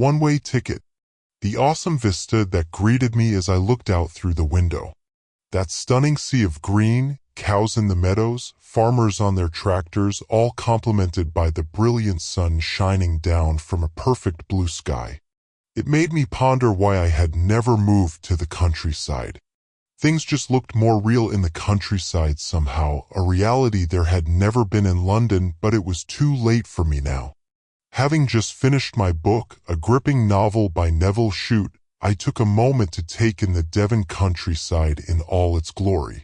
One-way ticket. The awesome vista that greeted me as I looked out through the window. That stunning sea of green, cows in the meadows, farmers on their tractors, all complemented by the brilliant sun shining down from a perfect blue sky. It made me ponder why I had never moved to the countryside. Things just looked more real in the countryside somehow, a reality there had never been in London, but it was too late for me now. Having just finished my book, a gripping novel by Neville Shute, I took a moment to take in the Devon countryside in all its glory.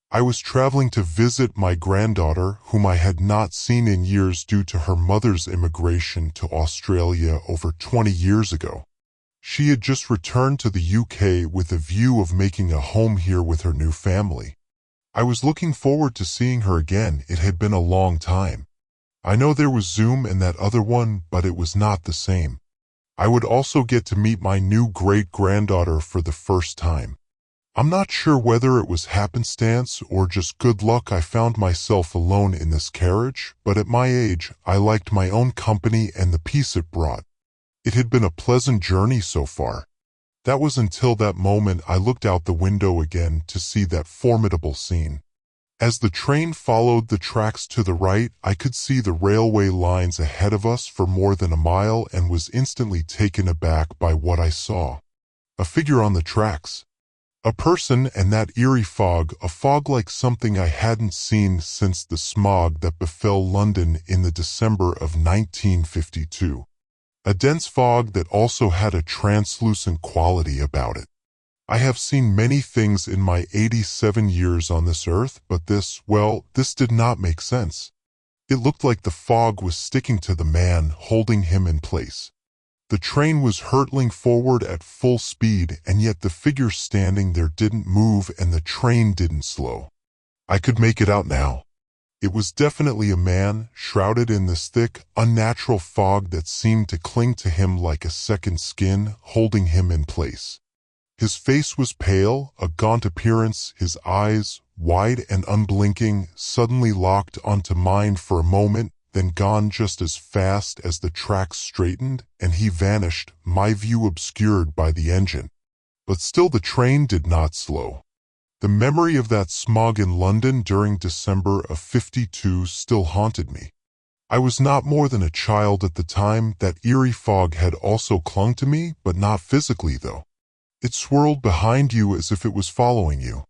I was traveling to visit my granddaughter, whom I had not seen in years due to her mother's immigration to Australia over 20 years ago. She had just returned to the UK with a view of making a home here with her new family. I was looking forward to seeing her again. It had been a long time. I know there was Zoom and that other one, but it was not the same. I would also get to meet my new great-granddaughter for the first time. I'm not sure whether it was happenstance or just good luck I found myself alone in this carriage, but at my age, I liked my own company and the peace it brought. It had been a pleasant journey so far. That was until that moment I looked out the window again to see that formidable scene. As the train followed the tracks to the right, I could see the railway lines ahead of us for more than a mile and was instantly taken aback by what I saw. A figure on the tracks. A person, and that eerie fog, a fog like something I hadn't seen since the smog that befell London in the December of 1952. A dense fog that also had a translucent quality about it. I have seen many things in my 87 years on this earth, but this did not make sense. It looked like the fog was sticking to the man, holding him in place. The train was hurtling forward at full speed, and yet the figure standing there didn't move and the train didn't slow. I could make it out now. It was definitely a man, shrouded in this thick, unnatural fog that seemed to cling to him like a second skin, holding him in place. His face was pale, a gaunt appearance, his eyes, wide and unblinking, suddenly locked onto mine for a moment, then gone just as fast as the tracks straightened, and he vanished, my view obscured by the engine. But still the train did not slow. The memory of that smog in London during December of '52 still haunted me. I was not more than a child at the time. That eerie fog had also clung to me, but not physically though. It swirled behind you as if it was following you.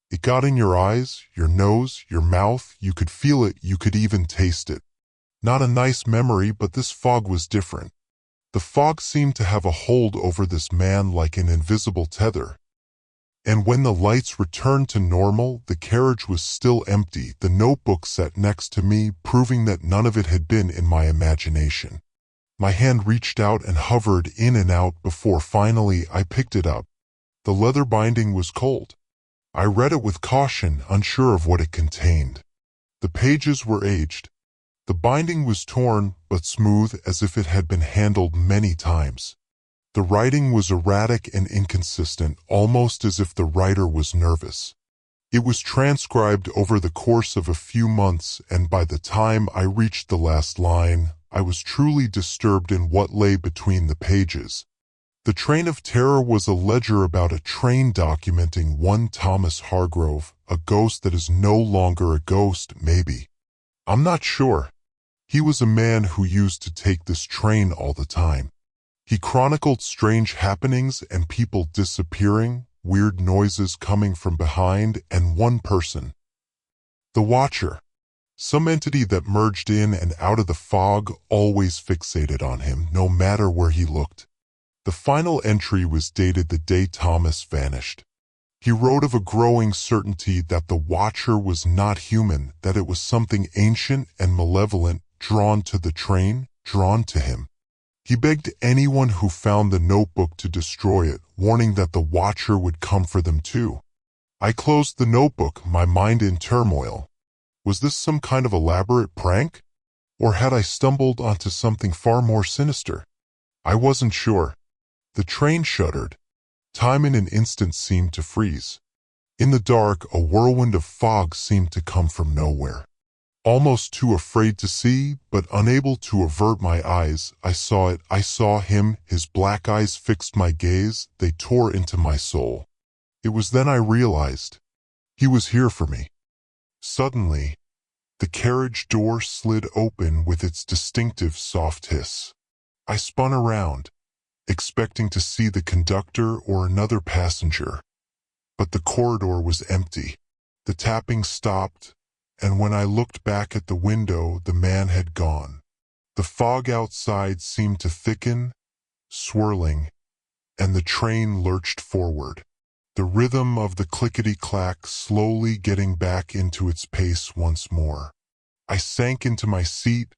It got in your eyes, your nose, your mouth, you could feel it, you could even taste it. Not a nice memory, but this fog was different. The fog seemed to have a hold over this man like an invisible tether. And when the lights returned to normal, the carriage was still empty, the notebook sat next to me, proving that none of it had been in my imagination. My hand reached out and hovered in and out before finally I picked it up. The leather binding was cold. I read it with caution, unsure of what it contained. The pages were aged. The binding was torn, but smooth as if it had been handled many times. The writing was erratic and inconsistent, almost as if the writer was nervous. It was transcribed over the course of a few months, and by the time I reached the last line, I was truly disturbed in what lay between the pages. The Train of Terror was a ledger about a train documenting one Thomas Hargrove, a ghost that is no longer a ghost, maybe. I'm not sure. He was a man who used to take this train all the time. He chronicled strange happenings and people disappearing, weird noises coming from behind, and one person. The Watcher. Some entity that merged in and out of the fog, always fixated on him, no matter where he looked. The final entry was dated the day Thomas vanished. He wrote of a growing certainty that the Watcher was not human, that it was something ancient and malevolent, drawn to the train, drawn to him. He begged anyone who found the notebook to destroy it, warning that the Watcher would come for them too. I closed the notebook, my mind in turmoil. Was this some kind of elaborate prank? Or had I stumbled onto something far more sinister? I wasn't sure. The train shuddered. Time in an instant seemed to freeze. In the dark, a whirlwind of fog seemed to come from nowhere. Almost too afraid to see, but unable to avert my eyes, I saw it. I saw him. His black eyes fixed my gaze. They tore into my soul. It was then I realized he was here for me. Suddenly, the carriage door slid open with its distinctive soft hiss. I spun around, expecting to see the conductor or another passenger, but the corridor was empty. The tapping stopped, and when I looked back at the window, the man had gone. The fog outside seemed to thicken, swirling, and the train lurched forward. The rhythm of the clickety-clack slowly getting back into its pace once more. I sank into my seat,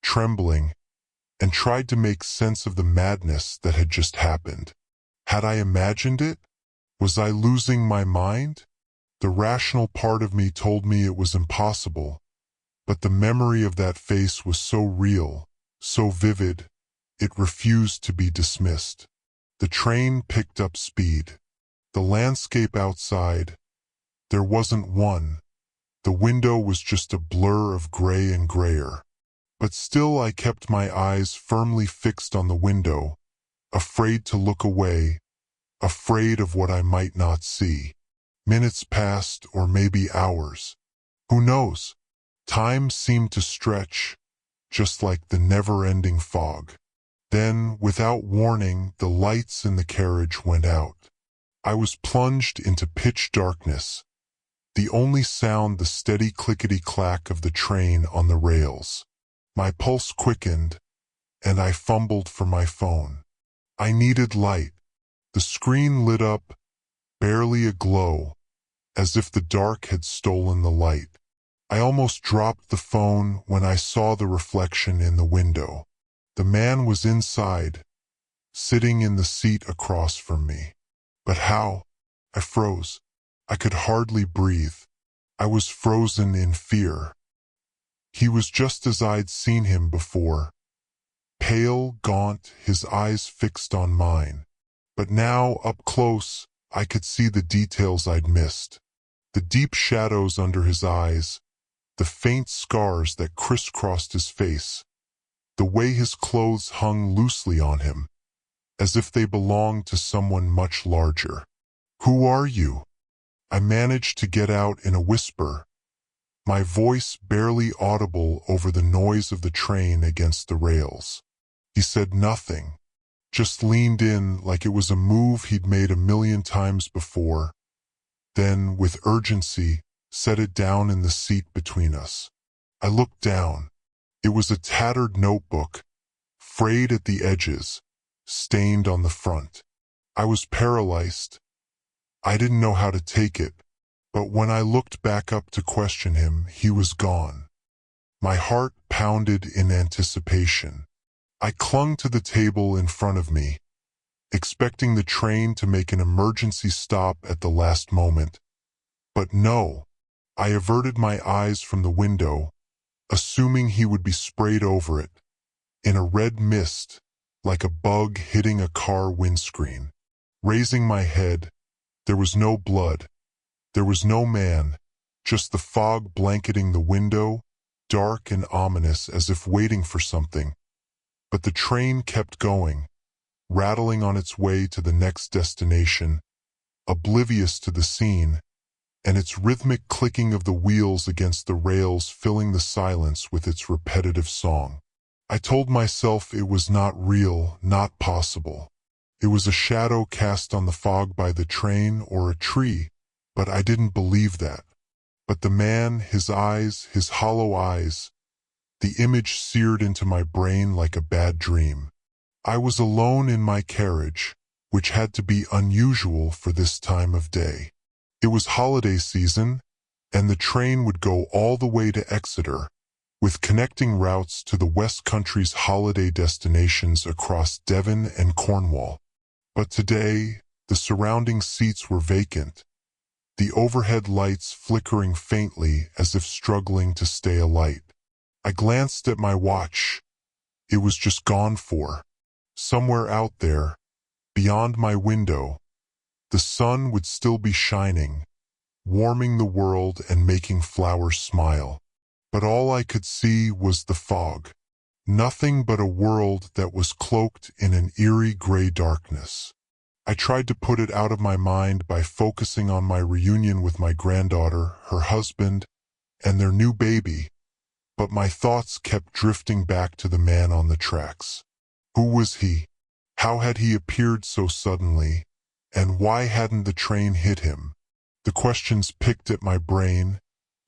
trembling, and tried to make sense of the madness that had just happened. Had I imagined it? Was I losing my mind? The rational part of me told me it was impossible, but the memory of that face was so real, so vivid, it refused to be dismissed. The train picked up speed. The landscape outside, there wasn't one. The window was just a blur of gray and grayer. But still I kept my eyes firmly fixed on the window, afraid to look away, afraid of what I might not see. Minutes passed, or maybe hours. Who knows? Time seemed to stretch, just like the never-ending fog. Then, without warning, the lights in the carriage went out. I was plunged into pitch darkness, the only sound the steady clickety-clack of the train on the rails. My pulse quickened, and I fumbled for my phone. I needed light. The screen lit up, barely aglow, as if the dark had stolen the light. I almost dropped the phone when I saw the reflection in the window. The man was inside, sitting in the seat across from me. But how? I froze. I could hardly breathe. I was frozen in fear. He was just as I'd seen him before. Pale, gaunt, his eyes fixed on mine. But now, up close, I could see the details I'd missed. The deep shadows under his eyes, the faint scars that crisscrossed his face, the way his clothes hung loosely on him, as if they belonged to someone much larger. "Who are you?" I managed to get out in a whisper, my voice barely audible over the noise of the train against the rails. He said nothing, just leaned in like it was a move he'd made a million times before, then, with urgency, set it down in the seat between us. I looked down. It was a tattered notebook, frayed at the edges, stained on the front. I was paralyzed. I didn't know how to take it, but when I looked back up to question him, he was gone. My heart pounded in anticipation. I clung to the table in front of me, expecting the train to make an emergency stop at the last moment. But no, I averted my eyes from the window, assuming he would be sprayed over it, in a red mist, like a bug hitting a car windscreen. Raising my head, there was no blood. There was no man, just the fog blanketing the window, dark and ominous as if waiting for something. But the train kept going, rattling on its way to the next destination, oblivious to the scene, and its rhythmic clicking of the wheels against the rails filling the silence with its repetitive song. I told myself it was not real, not possible. It was a shadow cast on the fog by the train or a tree, but I didn't believe that. But the man, his eyes, his hollow eyes, the image seared into my brain like a bad dream. I was alone in my carriage, which had to be unusual for this time of day. It was holiday season, and the train would go all the way to Exeter, with connecting routes to the West Country's holiday destinations across Devon and Cornwall. But today, the surrounding seats were vacant, the overhead lights flickering faintly as if struggling to stay alight. I glanced at my watch. It was just gone for. Somewhere out there, beyond my window, the sun would still be shining, warming the world and making flowers smile. but all I could see was the fog. Nothing but a world that was cloaked in an eerie gray darkness. I tried to put it out of my mind by focusing on my reunion with my granddaughter, her husband, and their new baby, but my thoughts kept drifting back to the man on the tracks. Who was he? How had he appeared so suddenly? And why hadn't the train hit him? The questions picked at my brain,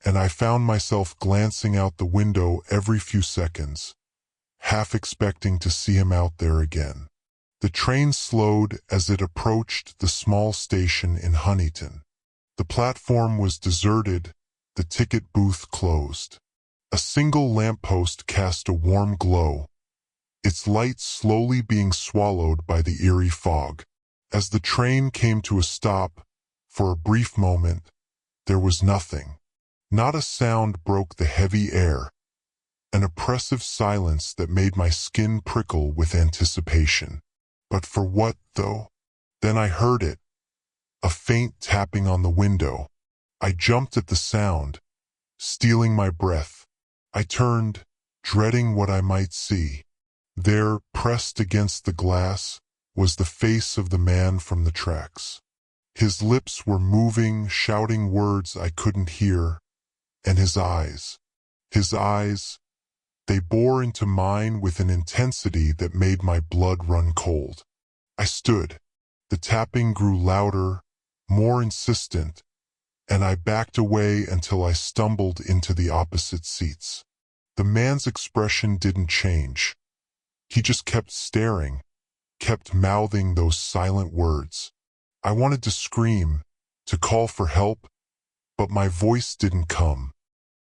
and I found myself glancing out the window every few seconds, half expecting to see him out there again. The train slowed as it approached the small station in Huntington. The platform was deserted, the ticket booth closed. A single lamppost cast a warm glow, its light slowly being swallowed by the eerie fog. As the train came to a stop, for a brief moment, there was nothing. Not a sound broke the heavy air, an oppressive silence that made my skin prickle with anticipation. But for what, though? Then I heard it, a faint tapping on the window. I jumped at the sound, stealing my breath. I turned, dreading what I might see. There, pressed against the glass, was the face of the man from the tracks. His lips were moving, shouting words I couldn't hear, and his eyes, they bore into mine with an intensity that made my blood run cold. I stood. The tapping grew louder, more insistent, and I backed away until I stumbled into the opposite seats. The man's expression didn't change. He just kept staring, kept mouthing those silent words. I wanted to scream, to call for help, but my voice didn't come.